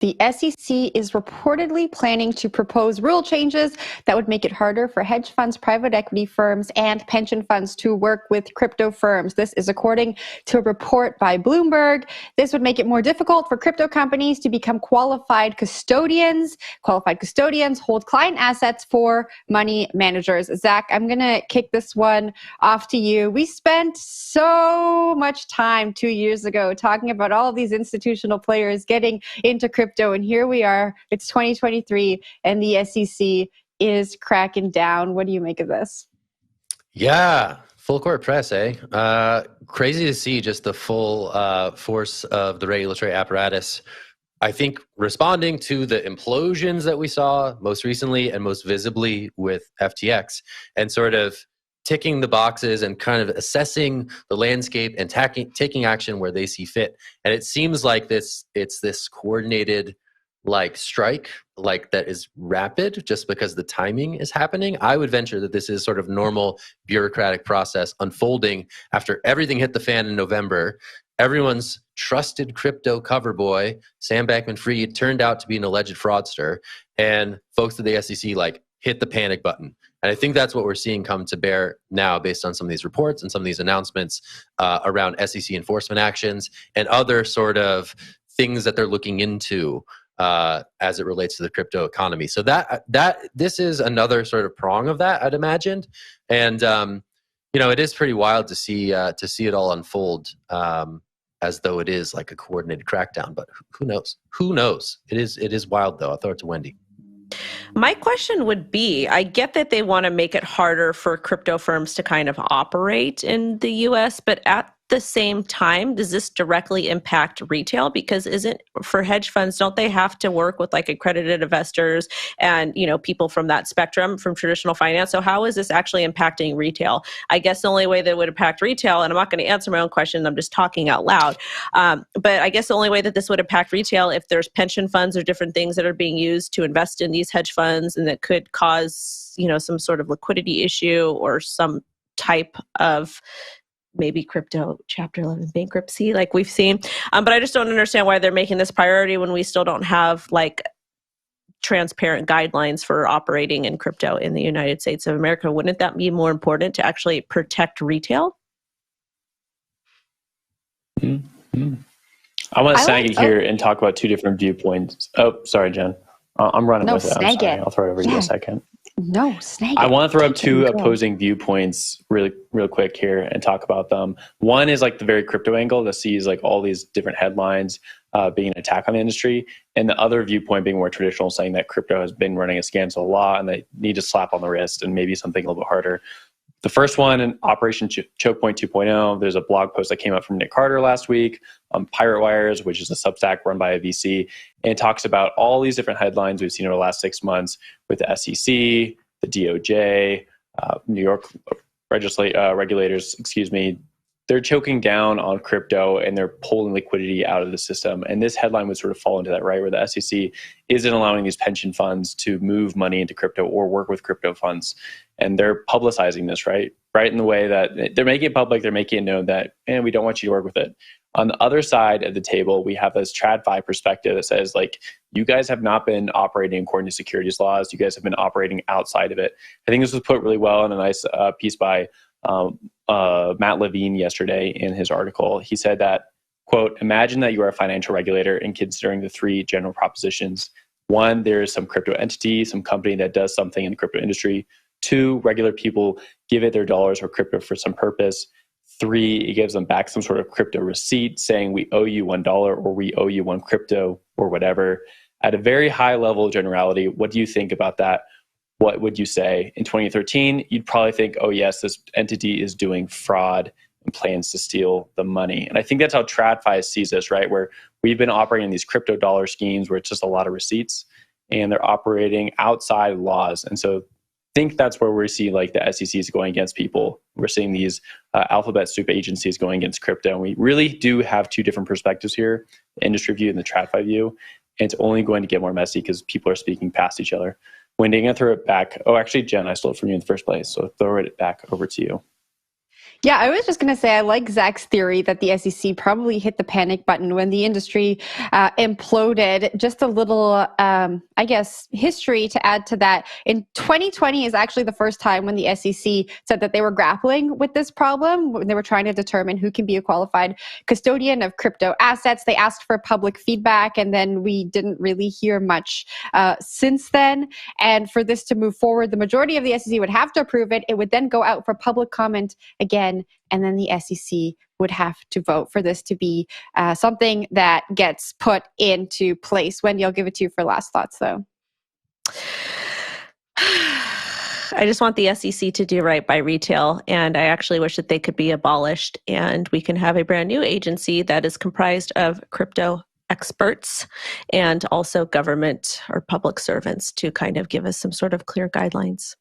The SEC is reportedly planning to propose rule changes that would make it harder for hedge funds, private equity firms, and pension funds to work with crypto firms. This is according to a report by Bloomberg. This would make it more difficult for crypto companies to become qualified custodians. Qualified custodians hold client assets for money managers. Zach, I'm going to kick this one off to you. We spent so much time 2 years ago talking about all of these institutional players getting into crypto. And here we are, it's 2023, and the SEC is cracking down. What do you make of this? Yeah, full court press, eh? Crazy to see just the full force of the regulatory apparatus. I think responding to the implosions that we saw most recently and most visibly with FTX, and sort of ticking the boxes and kind of assessing the landscape and taking action where they see fit. And it seems like it's this coordinated strike that is rapid just because the timing is happening. I would venture that this is sort of normal bureaucratic process unfolding after everything hit the fan in November. Everyone's trusted crypto cover boy, Sam Bankman-Fried, turned out to be an alleged fraudster, and folks at the SEC hit the panic button. And I think that's what we're seeing come to bear now based on some of these reports and some of these announcements around SEC enforcement actions and other sort of things that they're looking into as it relates to the crypto economy. So this is another sort of prong of that, I'd imagined. And it is pretty wild to see it all unfold as though it is like a coordinated crackdown. But who knows? Who knows? It is wild, though. I'll throw it to Wendy. My question would be, I get that they want to make it harder for crypto firms to kind of operate in the US, but at the same time, does this directly impact retail? Because for hedge funds, don't they have to work with accredited investors and, people from that spectrum from traditional finance? So how is this actually impacting retail? I guess the only way that it would impact retail, and I'm not going to answer my own question, I'm just talking out loud. But I guess the only way that this would impact retail, if there's pension funds or different things that are being used to invest in these hedge funds and that could cause, some sort of liquidity issue or some type of maybe crypto chapter 11 bankruptcy like we've seen. But I just don't understand why they're making this priority when we still don't have transparent guidelines for operating in crypto in the United States of America. Wouldn't that be more important to actually protect retail? Mm-hmm. I want to snag it here and talk about two different viewpoints. Oh, sorry, Jen. I'm running with it. I'm sorry. I'll throw it over to you in a second. No, snag it. I want to throw up two opposing viewpoints real quick here and talk about them. One is the very crypto angle that sees all these different headlines being an attack on the industry. And the other viewpoint being more traditional, saying that crypto has been running a scam to the law and they need to slap on the wrist and maybe something a little bit harder. The first one, in Operation Choke Point 2.0, there's a blog post that came out from Nick Carter last week on Pirate Wires, which is a Substack run by a VC, and it talks about all these different headlines we've seen over the last 6 months with the SEC, the DOJ, New York regulators, they're choking down on crypto and they're pulling liquidity out of the system. And this headline would sort of fall into that, right? Where the SEC isn't allowing these pension funds to move money into crypto or work with crypto funds. And they're publicizing this, right? Right in the way that they're making it public, they're making it known that, we don't want you to work with it. On the other side of the table, we have this TradFi perspective that says, you guys have not been operating according to securities laws. You guys have been operating outside of it. I think this was put really well in a nice piece by Matt Levine yesterday in his article. He said that, quote, imagine that you are a financial regulator and considering the three general propositions. One, there is some crypto entity, some company that does something in the crypto industry. Two, regular people give it their dollars or crypto for some purpose. Three, it gives them back some sort of crypto receipt saying we owe you $1 or we owe you one crypto or whatever. At a very high level of generality, what do you think about that? What would you say? In 2013, you'd probably think, oh yes, this entity is doing fraud and plans to steal the money. And I think that's how TradFi sees this, right? Where we've been operating these crypto dollar schemes where it's just a lot of receipts and they're operating outside laws. And so I think that's where we see the SEC is going against people. We're seeing these alphabet soup agencies going against crypto. And we really do have two different perspectives here, the industry view and the TradFi view. And it's only going to get more messy because people are speaking past each other. Wendy, I'm going to throw it back. Oh, actually, Jen, I stole it from you in the first place. So throw it back over to you. Yeah, I was just going to say, I like Zach's theory that the SEC probably hit the panic button when the industry imploded. Just a little, I guess, history to add to that. In 2020 is actually the first time when the SEC said that they were grappling with this problem, when they were trying to determine who can be a qualified custodian of crypto assets. They asked for public feedback, and then we didn't really hear much since then. And for this to move forward, the majority of the SEC would have to approve it. It would then go out for public comment again, and then the SEC would have to vote for this to be something that gets put into place. Wendy, I'll give it to you for last thoughts, though. I just want the SEC to do right by retail, and I actually wish that they could be abolished and we can have a brand new agency that is comprised of crypto experts and also government or public servants to kind of give us some sort of clear guidelines.